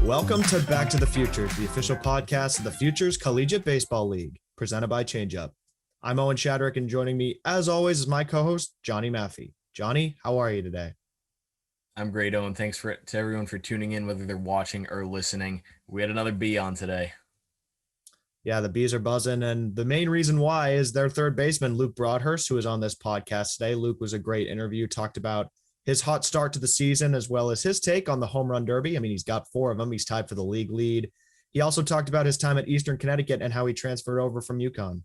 Welcome to Back to the Futures, the official podcast of the Futures Collegiate Baseball League, presented by ChangeUp. I'm Owen Shadrick, and joining me, as always, is my co-host, Johnny Maffey. Johnny, how are you today? I'm great, Owen. Thanks to everyone for tuning in, whether they're watching or listening. We had another bee on today. Yeah, the bees are buzzing, and the main reason why is their third baseman, Luke Broadhurst, who is on this podcast today. Luke was a great interview, talked about his hot start to the season, as well as his take on the home run derby. I mean, he's got 4 of them. He's tied for the league lead. He also talked about his time at Eastern Connecticut and how he transferred over from UConn.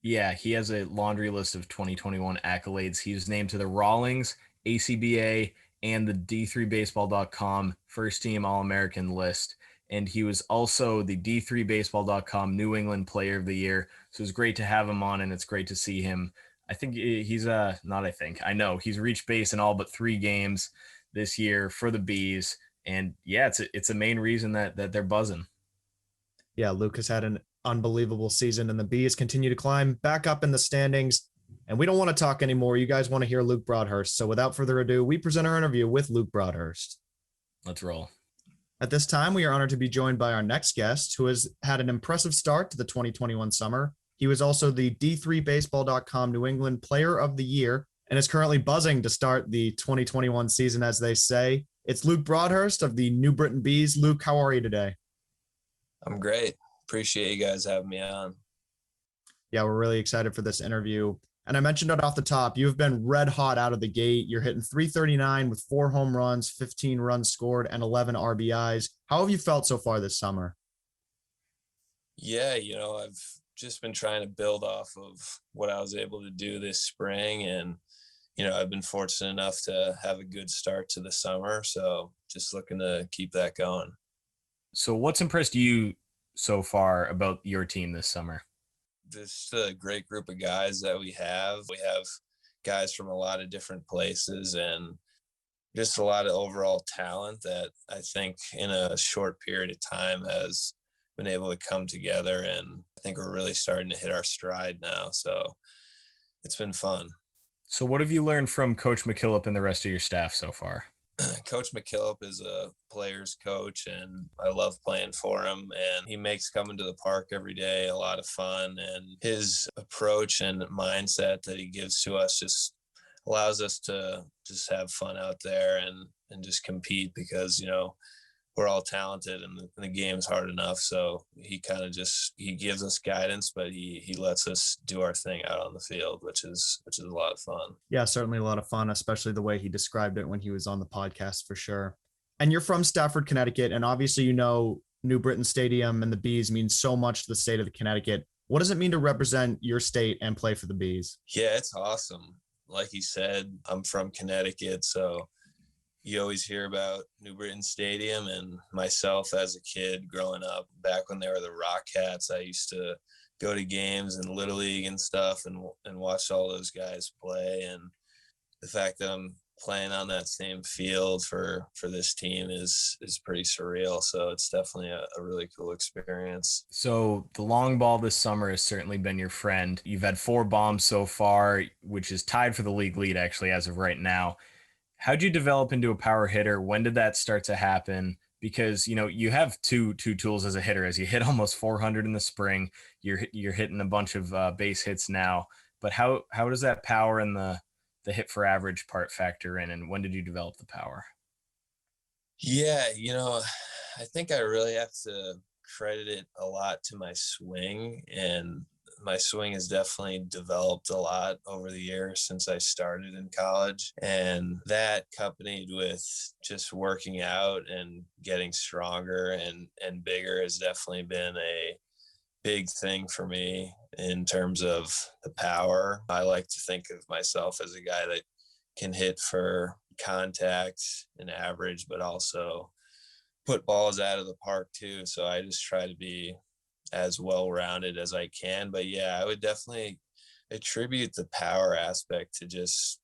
Yeah, he has a laundry list of 2021 accolades. He was named to the Rawlings, ACBA, and the D3Baseball.com first team All-American list. And he was also the D3Baseball.com New England Player of the Year. So it's great to have him on, and it's great to see him. I know he's reached base in all but 3 games this year for the Bees. And yeah, it's a main reason that they're buzzing. Yeah, Luke has had an unbelievable season, and the Bees continue to climb back up in the standings. And we don't want to talk anymore. You guys want to hear Luke Broadhurst. So without further ado, we present our interview with Luke Broadhurst. Let's roll. At this time, we are honored to be joined by our next guest, who has had an impressive start to the 2021 summer. He was also the D3Baseball.com New England Player of the Year and is currently buzzing to start the 2021 season, as they say. It's Luke Broadhurst of the New Britain Bees. Luke, how are you today? I'm great. Appreciate you guys having me on. Yeah, we're really excited for this interview. And I mentioned it off the top. You've been red hot out of the gate. You're hitting .339 with 4 home runs, 15 runs scored, and 11 RBIs. How have you felt so far this summer? Yeah, I've just been trying to build off of what I was able to do this spring. And, I've been fortunate enough to have a good start to the summer. So just looking to keep that going. So what's impressed you so far about your team this summer? This a great group of guys that we have. We have guys from a lot of different places and just a lot of overall talent that I think in a short period of time has been able to come together. And I think we're really starting to hit our stride now. So it's been fun. So what have you learned from Coach McKillop and the rest of your staff so far? Coach McKillop is a player's coach, and I love playing for him. And he makes coming to the park every day a lot of fun. And his approach and mindset that he gives to us just allows us to just have fun out there and just compete because, we're all talented and the game's hard enough. So he kind of he gives us guidance, but he lets us do our thing out on the field, which is a lot of fun. Yeah, certainly a lot of fun, especially the way he described it when he was on the podcast for sure. And you're from Stafford, Connecticut, and obviously New Britain Stadium and the Bees means so much to the state of Connecticut. What does it mean to represent your state and play for the Bees? Yeah, it's awesome. Like he said, I'm from Connecticut, so you always hear about New Britain Stadium, and myself as a kid growing up back when they were the Rockcats, I used to go to games in Little League and stuff and watch all those guys play. And the fact that I'm playing on that same field for this team is pretty surreal. So it's definitely a really cool experience. So the long ball this summer has certainly been your friend. You've had 4 bombs so far, which is tied for the league lead actually as of right now. How'd you develop into a power hitter? When did that start to happen? Because, you have two tools as a hitter. As you hit almost 400 in the spring, you're hitting a bunch of base hits now. But how does that power and the hit for average part factor in? And when did you develop the power? Yeah, I think I really have to credit it a lot to my swing, and my swing has definitely developed a lot over the years since I started in college. And that accompanied with just working out and getting stronger and bigger has definitely been a big thing for me in terms of the power. I like to think of myself as a guy that can hit for contact and average, but also put balls out of the park too. So I just try to be as well-rounded as I can. But yeah, I would definitely attribute the power aspect to just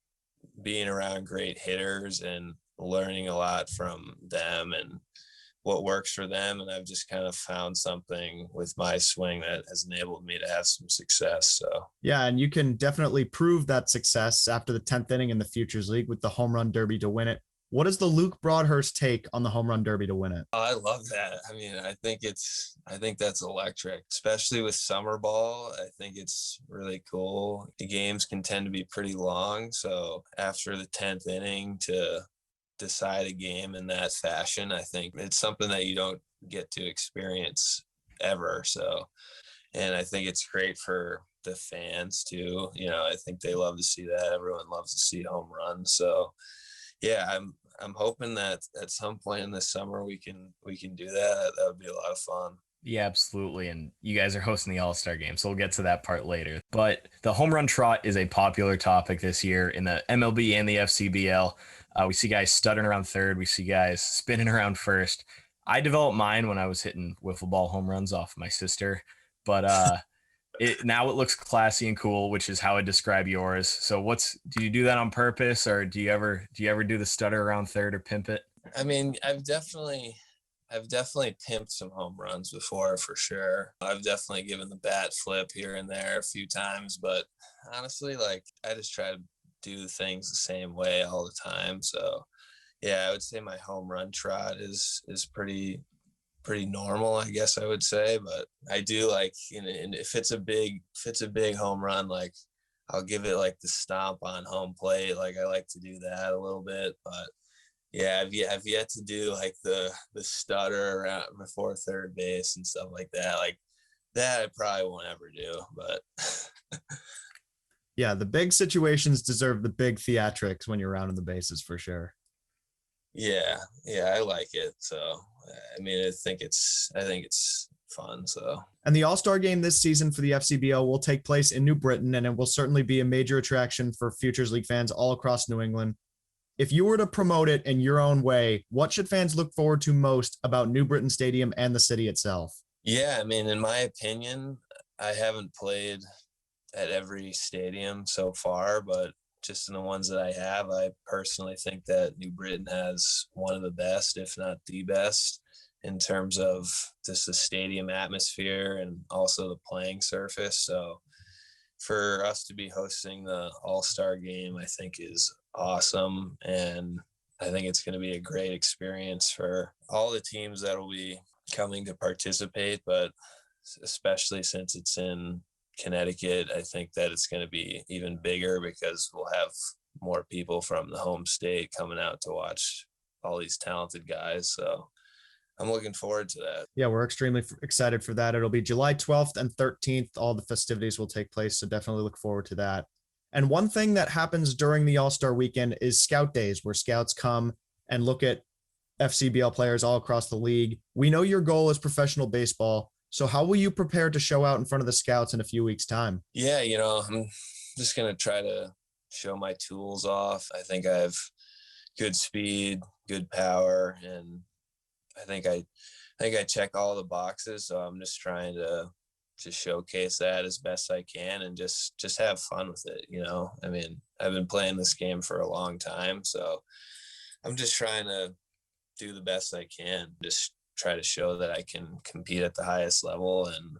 being around great hitters and learning a lot from them and what works for them. And I've just kind of found something with my swing that has enabled me to have some success. So yeah, and you can definitely prove that success after the 10th inning in the Futures League with the home run derby to win it. What is the Luke Broadhurst take on the home run derby to win it? Oh, I love that. I mean, I think that's electric, especially with summer ball. I think it's really cool. The games can tend to be pretty long. So after the 10th inning to decide a game in that fashion, I think it's something that you don't get to experience ever. So, and I think it's great for the fans too. You know, I think they love to see that. Everyone loves to see home runs. So yeah, I'm hoping that at some point in the summer we can do that. That would be a lot of fun. Yeah, absolutely. And you guys are hosting the All-Star game, so we'll get to that part later. But the home run trot is a popular topic this year in the MLB and the FCBL. We see guys stuttering around third. We see guys spinning around first. I developed mine when I was hitting wiffle ball home runs off my sister, but now it looks classy and cool, which is how I describe yours. So do you do that on purpose, or do you ever do the stutter around third or pimp it? I mean, I've definitely pimped some home runs before, for sure. I've definitely given the bat flip here and there a few times, but honestly, like, I just try to do things the same way all the time. So yeah, I would say my home run trot is pretty normal, I guess I would say. But I do like, and if it's a big home run, like, I'll give it like the stomp on home plate. Like, I like to do that a little bit. But yeah, I've yet to do like the stutter around before third base and stuff like that. Like, that I probably won't ever do. But Yeah, the big situations deserve the big theatrics when you're rounding the bases for sure. yeah, I like it. So I mean, I think it's fun. So, And the All-Star game this season for the FCBL will take place in New Britain, and it will certainly be a major attraction for Futures League fans all across New England. If you were to promote it in your own way, what should fans look forward to most about New Britain Stadium and the city itself? yeah, I mean, in my opinion, I haven't played at every stadium so far, but just in the ones that I have, I personally think that New Britain has one of the best, if not the best, in terms of just the stadium atmosphere and also the playing surface. So for us to be hosting the All-Star game, I think is awesome. And I think it's going to be a great experience for all the teams that will be coming to participate, but especially since it's in Connecticut, I think that it's going to be even bigger because we'll have more people from the home state coming out to watch all these talented guys. So I'm looking forward to that. Yeah, we're extremely excited for that. It'll be July 12th and 13th. All the festivities will take place, so definitely look forward to that. And one thing that happens during the All-Star weekend is scout days, where scouts come and look at FCBL players all across the league. We know your goal is professional baseball. So how will you prepare to show out in front of the scouts in a few weeks' time? Yeah, I'm just going to try to show my tools off. I think I have good speed, good power, and I think I check all the boxes. So I'm just trying to showcase that as best I can and just have fun with it. I mean, I've been playing this game for a long time, so I'm just trying to do the best I can. Just try to show that I can compete at the highest level, and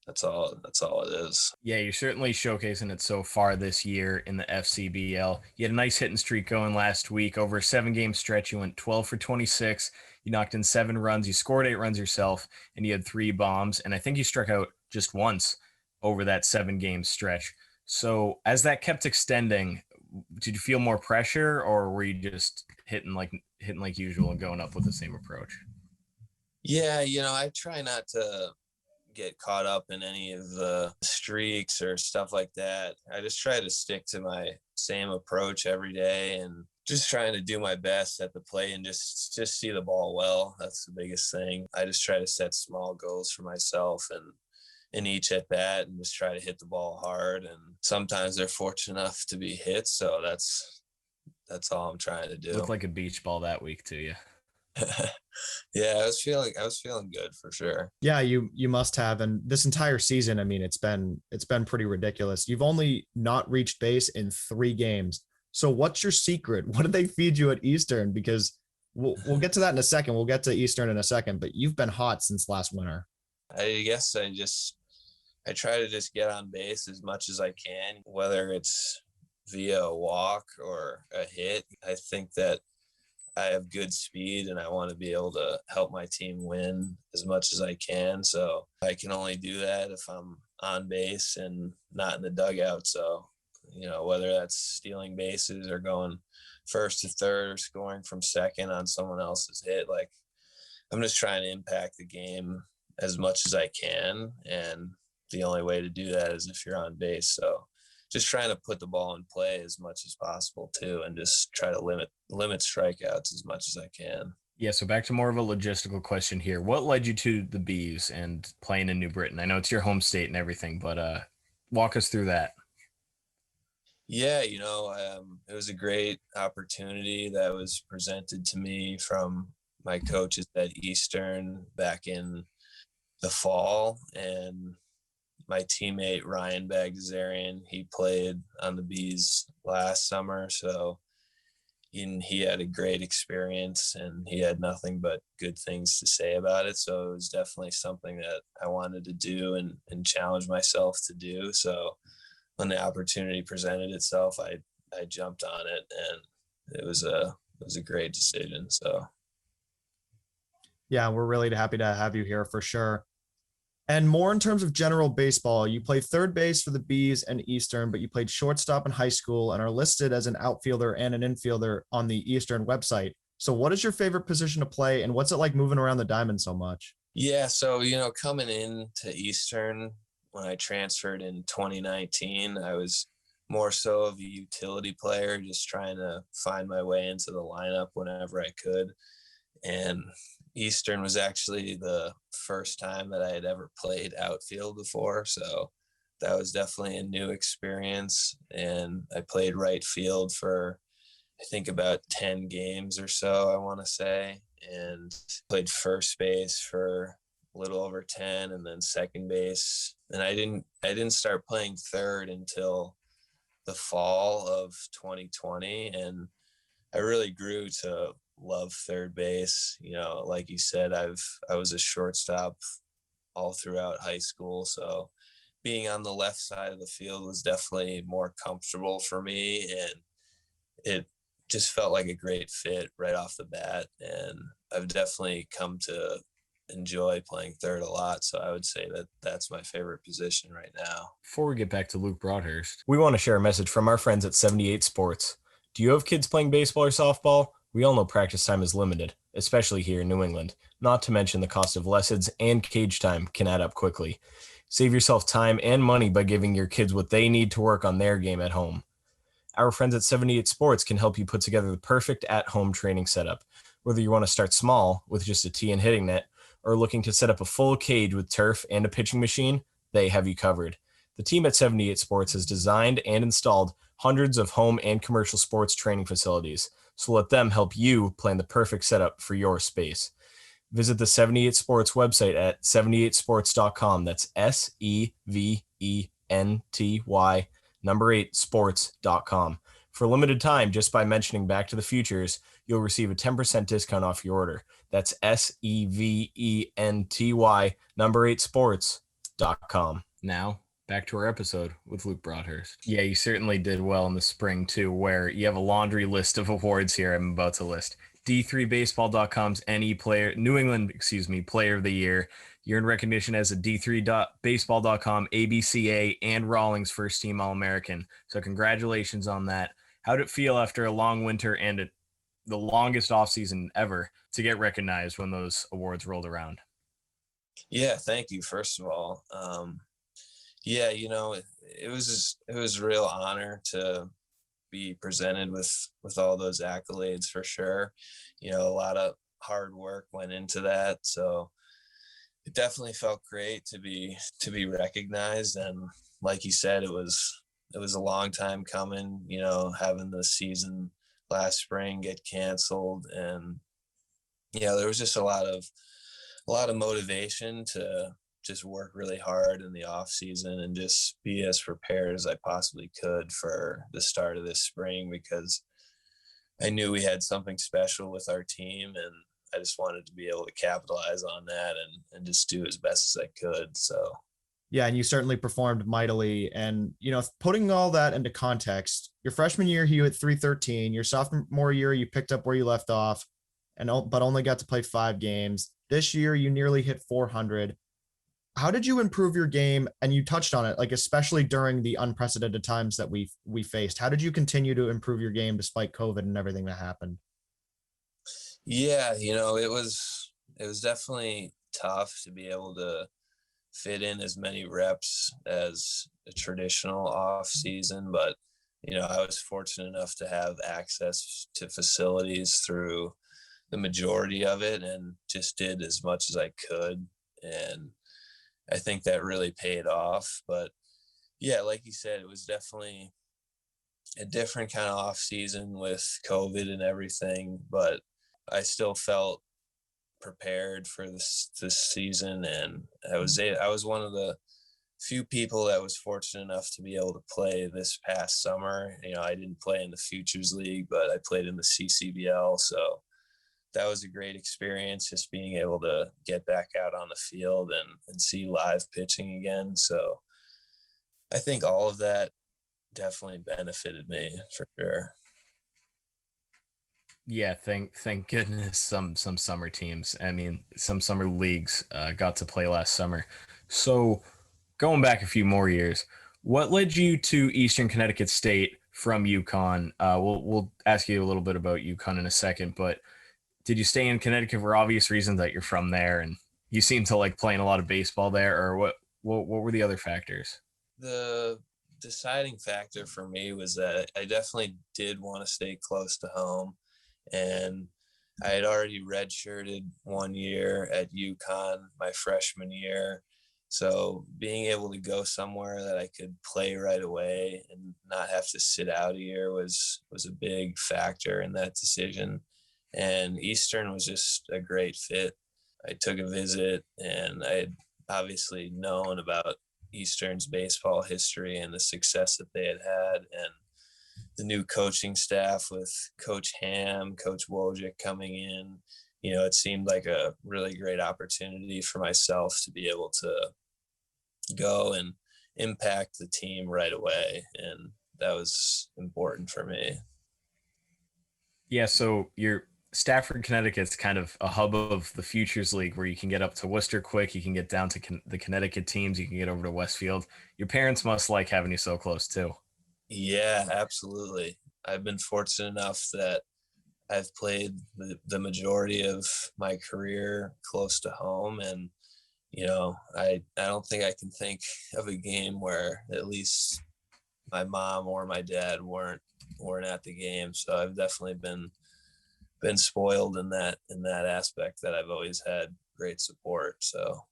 that's all it is. Yeah, you're certainly showcasing it so far this year in the FCBL. You had a nice hitting streak going last week. Over a 7-game stretch, you went 12 for 26. You knocked in 7 runs. You scored 8 runs yourself, and you had 3 bombs. And I think you struck out just once over that 7-game stretch. So as that kept extending, did you feel more pressure, or were you just hitting like usual and going up with the same approach? Yeah, I try not to get caught up in any of the streaks or stuff like that. I just try to stick to my same approach every day and just trying to do my best at the plate and just see the ball well. That's the biggest thing. I just try to set small goals for myself and in each at bat and just try to hit the ball hard. And sometimes they're fortunate enough to be hit. So that's all I'm trying to do. Looked like a beach ball that week to you. Yeah, I was feeling good for sure. Yeah, you must have. And this entire season, I mean, it's been pretty ridiculous. You've only not reached base in 3 games. So what's your secret? What did they feed you at Eastern? Because we'll get to that in a second. We'll get to Eastern in a second, but you've been hot since last winter. I guess I try to just get on base as much as I can, whether it's via a walk or a hit. I think that I have good speed and I want to be able to help my team win as much as I can. So I can only do that if I'm on base and not in the dugout. So, whether that's stealing bases or going first to third or scoring from second on someone else's hit, like I'm just trying to impact the game as much as I can. And the only way to do that is if you're on base. So just trying to put the ball in play as much as possible too, and just try to limit strikeouts as much as I can. Yeah, so back to more of a logistical question here. What led you to the Bees and playing in New Britain? I know it's your home state and everything, but walk us through that. Yeah, it was a great opportunity that was presented to me from my coaches at Eastern back in the fall, and my teammate Ryan Bagdasarian, he played on the Bees last summer, so he had a great experience and he had nothing but good things to say about it. So it was definitely something that I wanted to do and challenge myself to do. So when the opportunity presented itself, I jumped on it, and it was a great decision. So Yeah, we're really happy to have you here for sure. And more in terms of general baseball, you play third base for the Bees and Eastern, but you played shortstop in high school and are listed as an outfielder and an infielder on the Eastern website. So what is your favorite position to play, and what's it like moving around the diamond so much? yeah, so coming into Eastern when I transferred in 2019, I was more so of a utility player, just trying to find my way into the lineup whenever I could. And Eastern was actually the first time that I had ever played outfield before. So that was definitely a new experience. And I played right field for, I think, about 10 games or so, I want to say, and played first base for a little over 10, and then second base. And I didn't start playing third until the fall of 2020. And I really grew to love third base. Like you said, I was a shortstop all throughout high school. So being on the left side of the field was definitely more comfortable for me. And it just felt like a great fit right off the bat. And I've definitely come to enjoy playing third a lot. So I would say that that's my favorite position right now. Before we get back to Luke Broadhurst, we want to share a message from our friends at 78 Sports. Do you have kids playing baseball or softball? We all know practice time is limited, especially here in New England, not to mention the cost of lessons and cage time can add up quickly. Save yourself time and money by giving your kids what they need to work on their game at home. Our friends at 78 Sports can help you put together the perfect at-home training setup. Whether you want to start small with just a tee and hitting net, or looking to set up a full cage with turf and a pitching machine, they have you covered. The team at 78 Sports has designed and installed hundreds of home and commercial sports training facilities, so let them help you plan the perfect setup for your space. Visit the 78 Sports website at 78sports.com. That's SEVENTY, number 8, sports.com. For a limited time, just by mentioning Back to the Futures, you'll receive a 10% discount off your order. That's SEVENTY, number 8, sports.com. Now, back to our episode with Luke Broadhurst. Yeah, you certainly did well in the spring, too, where you have a laundry list of awards here I'm about to list. D3Baseball.com's New England Player of the Year. You're in recognition as a D3Baseball.com ABCA and Rawlings First Team All-American. So congratulations on that. How did it feel after a long winter and the longest offseason ever to get recognized when those awards rolled around? Yeah, thank you, first of all. Yeah, it was a real honor to be presented with all those accolades for sure. A lot of hard work went into that, so it definitely felt great to be recognized. And like you said, it was a long time coming, having the season last spring get canceled. And there was just a lot of motivation to just work really hard in the off season and just be as prepared as I possibly could for the start of this spring, because I knew we had something special with our team, and I just wanted to be able to capitalize on that and just do as best as I could. So Yeah, and you certainly performed mightily. And, putting all that into context, your freshman year, you hit 313. Your sophomore year, you picked up where you left off, but only got to play 5 games. This year, you nearly hit 400. How did you improve your game? And you touched on it, like especially during the unprecedented times that we faced. How did you continue to improve your game despite COVID and everything that happened? Yeah, it was definitely tough to be able to fit in as many reps as a traditional off season, but I was fortunate enough to have access to facilities through the majority of it and just did as much as I could. And I think that really paid off. But yeah, like you said, it was definitely a different kind of off season with COVID and everything, but I still felt prepared for this season, and I was one of the few people that was fortunate enough to be able to play this past summer. I didn't play in the Futures League, but I played in the CCBL, so that was a great experience, just being able to get back out on the field and see live pitching again. So I think all of that definitely benefited me for sure. Yeah, thank goodness some summer teams. I mean, some summer leagues got to play last summer. So going back a few more years, what led you to Eastern Connecticut State from UConn? We'll ask you a little bit about UConn in a second, but did you stay in Connecticut for obvious reasons that you're from there and you seem to like playing a lot of baseball there, or what were the other factors? The deciding factor for me was that I definitely did want to stay close to home, and I had already redshirted 1 year at UConn my freshman year. So being able to go somewhere that I could play right away and not have to sit out a year was a big factor in that decision. And Eastern was just a great fit. I took a visit, and I had obviously known about Eastern's baseball history and the success that they had and the new coaching staff with Coach Ham, Coach Wojcik coming in. It seemed like a really great opportunity for myself to be able to go and impact the team right away. And that was important for me. Yeah, so your Stafford, Connecticut's kind of a hub of the Futures League where you can get up to Worcester quick, you can get down to the Connecticut teams, you can get over to Westfield. Your parents must like having you so close too. Yeah, absolutely. I've been fortunate enough that I've played the majority of my career close to home. And, I don't think I can think of a game where at least my mom or my dad weren't at the game. So I've definitely been spoiled in that aspect, that I've always had great support. So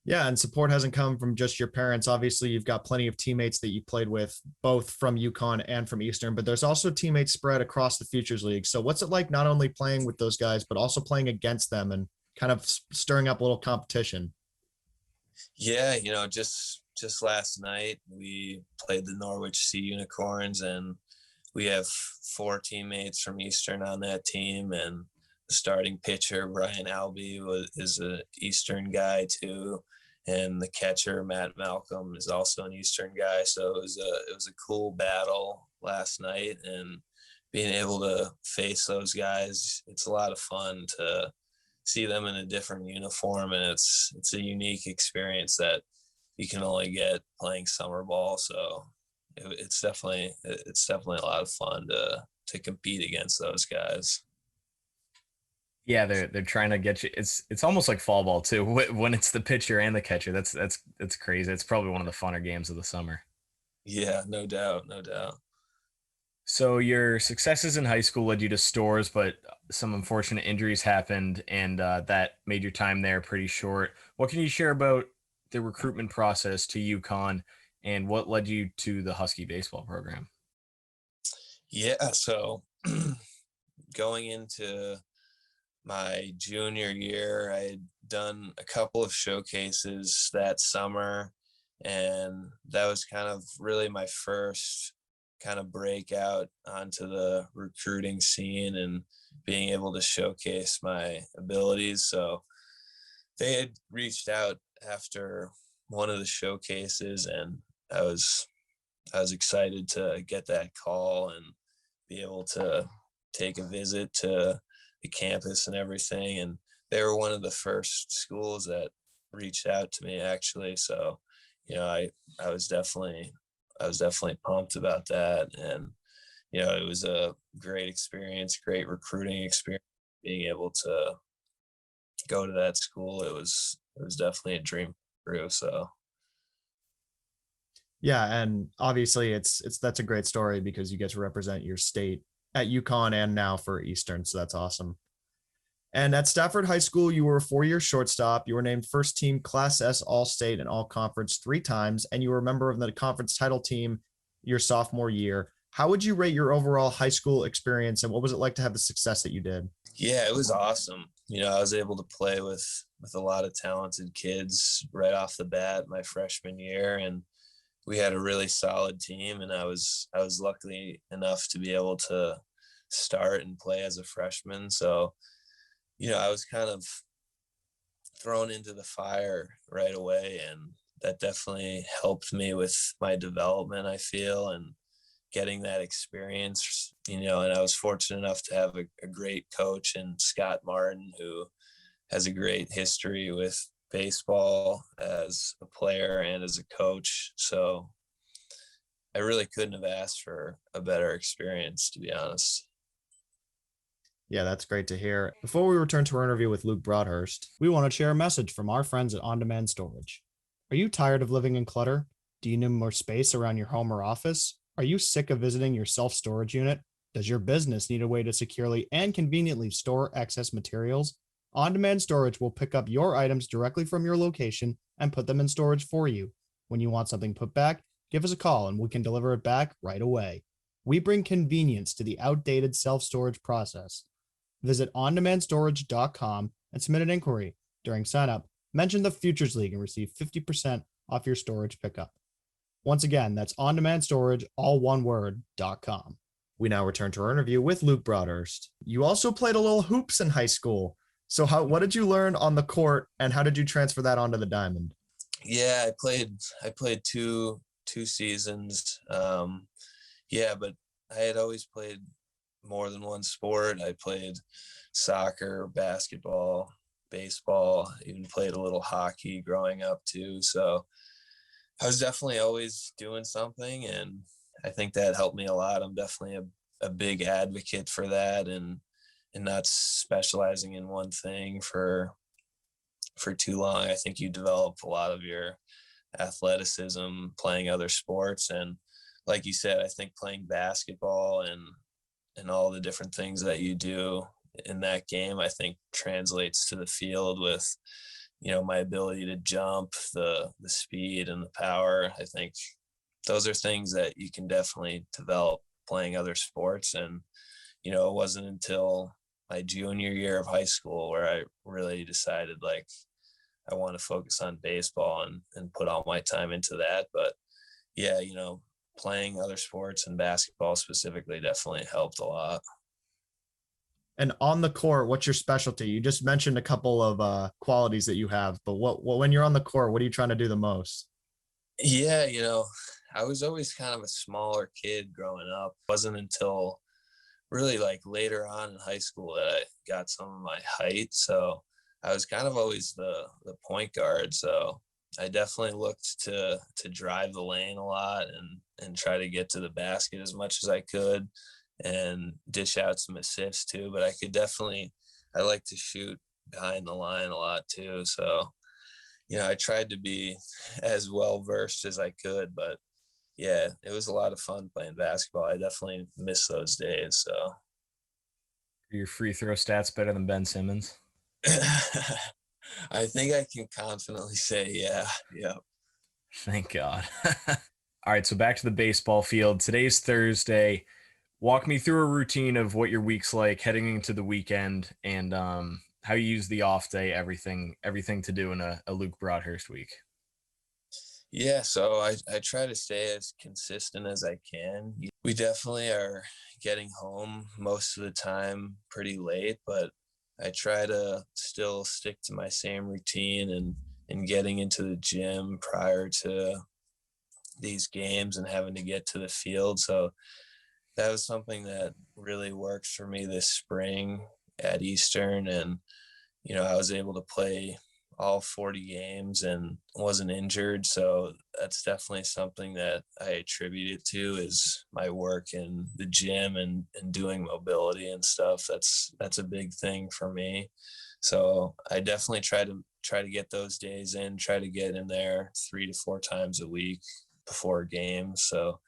Yeah, and support hasn't come from just your parents. Obviously, you've got plenty of teammates that you played with, both from UConn and from Eastern, but there's also teammates spread across the Futures League. So what's it like not only playing with those guys, but also playing against them and kind of stirring up a little competition? yeah, just last night we played the Norwich Sea Unicorns, and we have 4 teammates from Eastern on that team, and the starting pitcher Brian Albee is an Eastern guy too, and the catcher Matt Malcolm is also an Eastern guy. So it was a cool battle last night, and being able to face those guys, it's a lot of fun to see them in a different uniform, and it's a unique experience that you can only get playing summer ball. So it's definitely a lot of fun to compete against those guys. Yeah, they're trying to get you. It's almost like fall ball too when it's the pitcher and the catcher. That's crazy. It's probably one of the funner games of the summer. Yeah, no doubt, no doubt. So your successes in high school led you to Stores, but some unfortunate injuries happened, and that made your time there pretty short. What can you share about the recruitment process to UConn, and what led you to the Husky baseball program? Yeah, so going into my junior year, I had done a couple of showcases that summer, and that was kind of really my first kind of breakout onto the recruiting scene and being able to showcase my abilities. So they had reached out after one of the showcases, and I was excited to get that call and be able to take a visit to the campus and everything. And they were one of the first schools that reached out to me, actually. So, I was definitely pumped about that. And, it was a great experience, great recruiting experience, being able to go to that school. It was definitely a dream come true. So, Yeah, and obviously that's a great story because you get to represent your state at UConn and now for Eastern, so that's awesome. And at Stafford High School, you were a 4-year shortstop. You were named first team Class S All-State and All-Conference 3 times, and you were a member of the conference title team your sophomore year. How would you rate your overall high school experience, and what was it like to have the success that you did? yeah, it was awesome. I was able to play with a lot of talented kids right off the bat my freshman year, and we had a really solid team. And I was lucky enough to be able to start and play as a freshman. So, I was kind of thrown into the fire right away, and that definitely helped me with my development, I feel, and getting that experience, and I was fortunate enough to have a great coach in Scott Martin, who has a great history with baseball as a player and as a coach. So I really couldn't have asked for a better experience, to be honest. Yeah, that's great to hear. Before we return to our interview with Luke Broadhurst, we want to share a message from our friends at On Demand Storage. Are you tired of living in clutter? Do you need more space around your home or office? Are you sick of visiting your self-storage unit? Does your business need a way to securely and conveniently store excess materials? On Demand Storage will pick up your items directly from your location and put them in storage for you. When you want something put back, give us a call and we can deliver it back right away. We bring convenience to the outdated self-storage process. Visit ondemandStorage.com and submit an inquiry. During signup, mention the Futures League and receive 50% off your storage pickup. Once again, that's ondemandStorage, all one word.com. We now return to our interview with Luke Broadhurst. You also played a little hoops in high school. So what did you learn on the court and how did you transfer that onto the diamond? Yeah, I played two seasons. But I had always played more than one sport. I played soccer, basketball, baseball, even played a little hockey growing up too. So I was definitely always doing something, and I think that helped me a lot. I'm definitely a big advocate for that, and not specializing in one thing for too long. I think you develop a lot of your athleticism playing other sports. And like you said, I think playing basketball and all the different things that you do in that game, I think translates to the field with, my ability to jump, the speed and the power. I think those are things that you can definitely develop playing other sports. And, it wasn't until my junior year of high school where I really decided I want to focus on baseball and put all my time into that. But yeah, playing other sports and basketball specifically definitely helped a lot. And on the court, what's your specialty? You just mentioned a couple of qualities that you have, but what when you're on the court, what are you trying to do the most? Yeah, I was always kind of a smaller kid growing up. It wasn't until really later on in high school that I got some of my height. So I was kind of always the point guard. So I definitely looked to drive the lane a lot and try to get to the basket as much as I could and dish out some assists too. But I like to shoot behind the line a lot too. So, I tried to be as well versed as I could, but yeah, it was a lot of fun playing basketball. I definitely miss those days. So Are your free throw stats better than Ben Simmons? I think I can confidently say, yeah. Thank God. All right, so back to the baseball field. Today's Thursday. Walk me through a routine of what your week's like heading into the weekend and how you use the off day, everything to do in a Luke Broadhurst week. Yeah, so I try to stay as consistent as I can. We definitely are getting home most of the time pretty late, but I try to still stick to my same routine and and getting into the gym prior to these games and having to get to the field. So that was something that really worked for me this spring at Eastern. And, I was able to play all 40 games and wasn't injured. So that's definitely something that I attribute it to, is my work in the gym and doing mobility and stuff. That's a big thing for me. So I definitely try to get those days in, try to get in there 3 to 4 times a week before games. So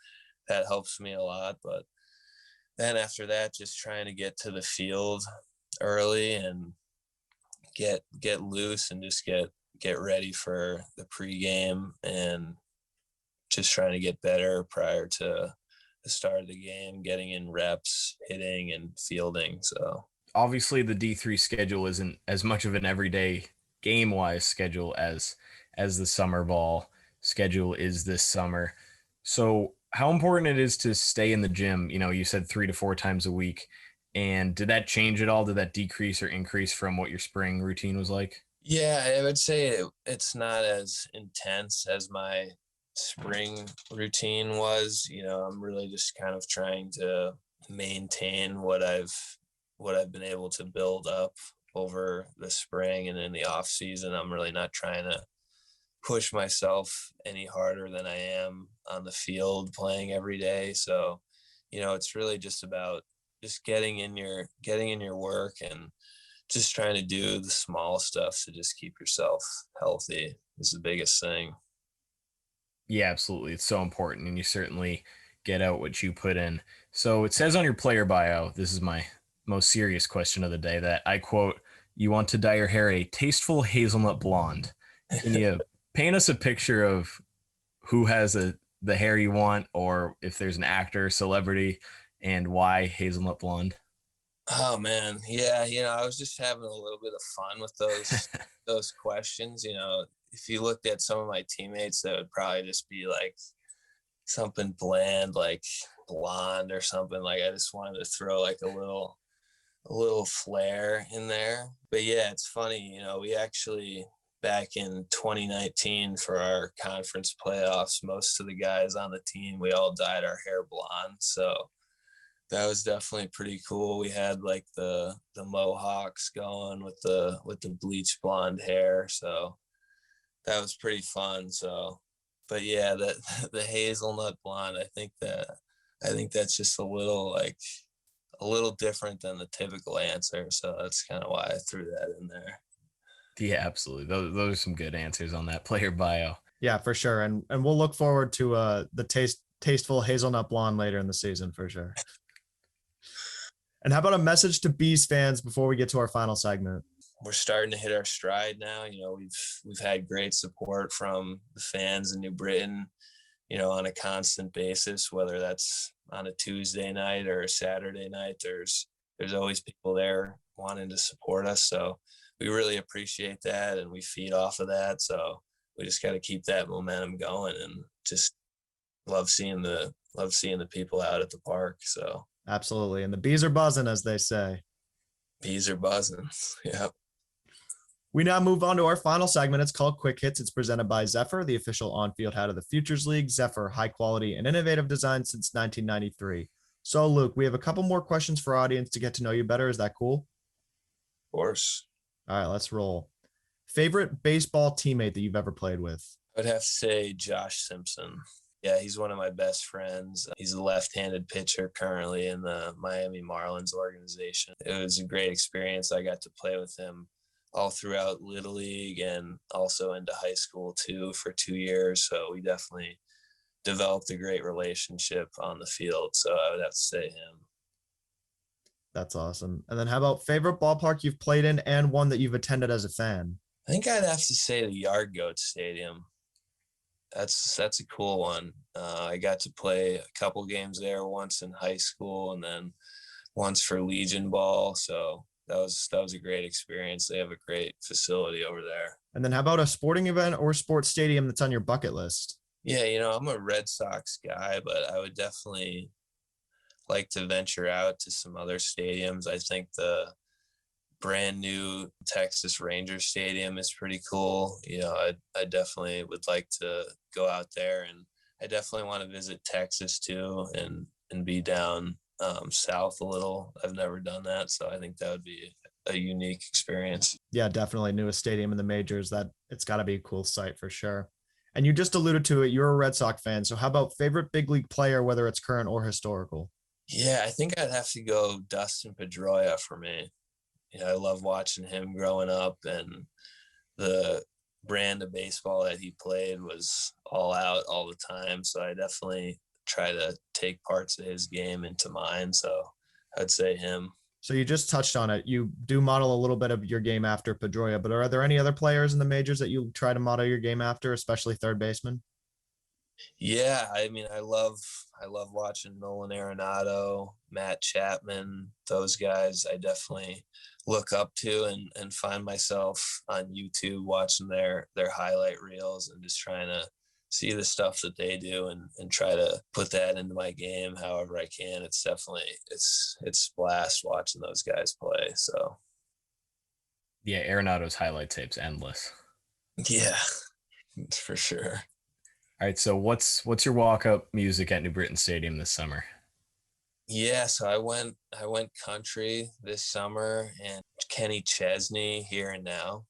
that helps me a lot. But then after that, just trying to get to the field early and get loose and just get ready for the pregame, and just trying to get better prior to the start of the game, getting in reps, hitting and fielding. So Obviously the D3 schedule isn't as much of an everyday game-wise schedule as the summer ball schedule is this summer. So how important it is to stay in the gym? You said 3 to 4 times a week. And did that change at all? Did that decrease or increase from what your spring routine was like? yeah, I would say it's not as intense as my spring routine was. I'm really just kind of trying to maintain what I've been able to build up over the spring, and in the off season, I'm really not trying to push myself any harder than I am on the field playing every day. So, it's really just about just getting in your work and just trying to do the small stuff to just keep yourself healthy is the biggest thing. Yeah, absolutely. It's so important. And you certainly get out what you put in. So it says on your player bio, this is my most serious question of the day, that I quote, "You want to dye your hair a tasteful hazelnut blonde." Can you paint us a picture of who has the hair you want, or if there's an actor, celebrity, and why hazelnut blonde? Oh man, yeah, I was just having a little bit of fun with those questions. If you looked at some of my teammates, that would probably just be like something bland, like blonde or something. Like, I just wanted to throw like a little flair in there. But yeah, it's funny, we actually, back in 2019 for our conference playoffs, most of the guys on the team, we all dyed our hair blonde. So that was definitely pretty cool. We had like the mohawks going with the bleach blonde hair. So that was pretty fun. So, but yeah, the hazelnut blonde, I think that's just a little different than the typical answer. So that's kind of why I threw that in there. Yeah, absolutely. Those are some good answers on that player bio. Yeah, for sure. And we'll look forward to the tasteful hazelnut blonde later in the season for sure. And how about a message to Bees fans before we get to our final segment? We're starting to hit our stride now. We've had great support from the fans in New Britain, on a constant basis, whether that's on a Tuesday night or a Saturday night. There's always people there wanting to support us. So we really appreciate that, and we feed off of that. So we just got to keep that momentum going, and just love seeing the people out at the park. So Absolutely. And the bees are buzzing, as they say. bees are buzzing. Yep. We now move on to our final segment. It's called Quick Hits. It's presented by Zephyr, the official on-field hat of the Futures League. Zephyr, high quality and innovative design since 1993. So, Luke, we have a couple more questions for our audience to get to know you better. Is that cool? Of course. All right, let's roll. Favorite baseball teammate that you've ever played with? I'd have to say Josh Simpson. Yeah, he's one of my best friends. He's a left-handed pitcher currently in the Miami Marlins organization. It was a great experience. I got to play with him all throughout Little League and also into high school too for 2 years. So we definitely developed a great relationship on the field. So I would have to say him. That's awesome. And then how about favorite ballpark you've played in and one that you've attended as a fan? I think I'd have to say the Yard Goat Stadium. That's a cool one. I got to play a couple games there, once in high school and then once for Legion Ball. So that was a great experience. They have a great facility over there. And then how about a sporting event or sports stadium that's on your bucket list? Yeah, I'm a Red Sox guy, but I would definitely like to venture out to some other stadiums. I think the brand new Texas Ranger Stadium is pretty cool. I definitely would like to go out there, and I definitely want to visit Texas too, and be down south a little. I've never done that, so I think that would be a unique experience. Yeah, definitely. Newest stadium in the majors. That it's got to be a cool sight for sure. And you just alluded to it. You're a Red Sox fan. So how about favorite big league player, whether it's current or historical? Yeah, I think I'd have to go Dustin Pedroia for me. I love watching him growing up, and the brand of baseball that he played was all out all the time. So I definitely try to take parts of his game into mine. So I'd say him. So you just touched on it. You do model a little bit of your game after Pedroia, but are there any other players in the majors that you try to model your game after, especially third baseman? Yeah, I mean, I love watching Nolan Arenado, Matt Chapman, those guys. I definitely look up to and find myself on YouTube watching their highlight reels and just trying to see the stuff that they do and try to put that into my game however I can. It's definitely it's blast watching those guys play. So Yeah, Arenado's highlight tape's endless. yeah, for sure. All right, so what's your walk-up music at New Britain Stadium this summer? Yeah, so I went country this summer, and Kenny Chesney, Here and Now.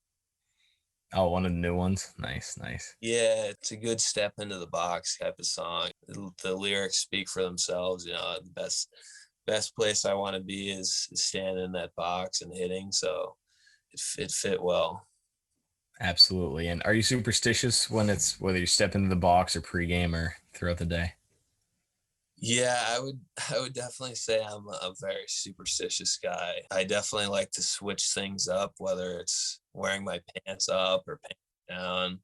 Oh, one of the new ones. Nice. Yeah, it's a good step into the box type of song. The lyrics speak for themselves. The best place I want to be is standing in that box and hitting. So it fit well. Absolutely. And are you superstitious whether you step into the box or pregame or throughout the day? Yeah, I would definitely say I'm a very superstitious guy. I definitely like to switch things up, whether it's wearing my pants up or pants down,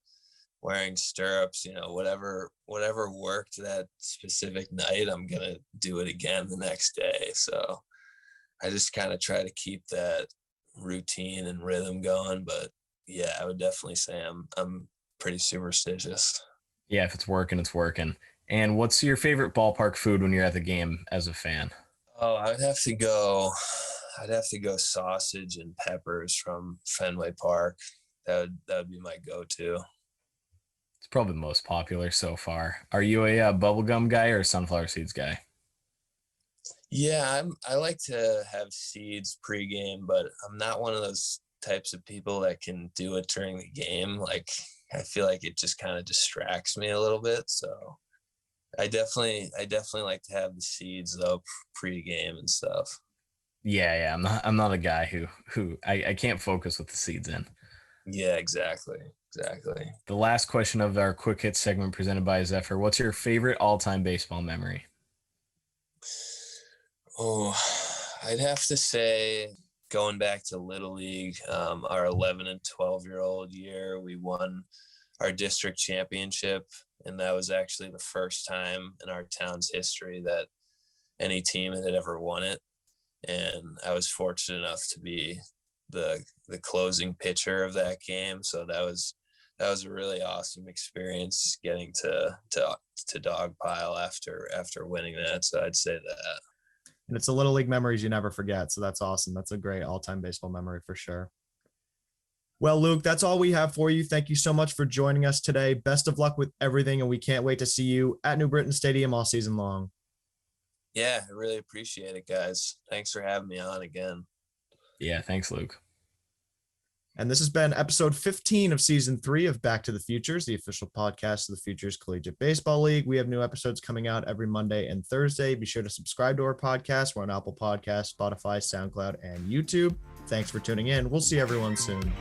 wearing stirrups, whatever worked that specific night, I'm going to do it again the next day. So I just kind of try to keep that routine and rhythm going. But yeah, I would definitely say I'm pretty superstitious. Yeah, if it's working, it's working. And what's your favorite ballpark food when you're at the game as a fan? Oh, I'd have to go sausage and peppers from Fenway Park. That would be my go-to. It's probably the most popular so far. Are you a bubblegum guy or a sunflower seeds guy? Yeah, I like to have seeds pregame, but I'm not one of those types of people that can do it during the game. Like, I feel like it just kind of distracts me a little bit. So I definitely like to have the seeds though pregame and stuff. Yeah. I'm not a guy who I can't focus with the seeds in. Yeah, exactly. The last question of our quick hit segment presented by Zephyr. What's your favorite all-time baseball memory? Oh, I'd have to say going back to Little League, our 11 and 12-year-old year, we won our district championship. And that was actually the first time in our town's history that any team had ever won it. And I was fortunate enough to be the closing pitcher of that game. So that was a really awesome experience getting to dogpile after winning that. So I'd say that. And it's a Little League memories you never forget. So that's awesome. That's a great all-time baseball memory for sure. Well, Luke, that's all we have for you. Thank you so much for joining us today. Best of luck with everything, and we can't wait to see you at New Britain Stadium all season long. Yeah, I really appreciate it, guys. Thanks for having me on again. Yeah, thanks, Luke. And this has been episode 15 of season 3 of Back to the Futures, the official podcast of the Futures Collegiate Baseball League. We have new episodes coming out every Monday and Thursday. Be sure to subscribe to our podcast. We're on Apple Podcasts, Spotify, SoundCloud, and YouTube. Thanks for tuning in. We'll see everyone soon.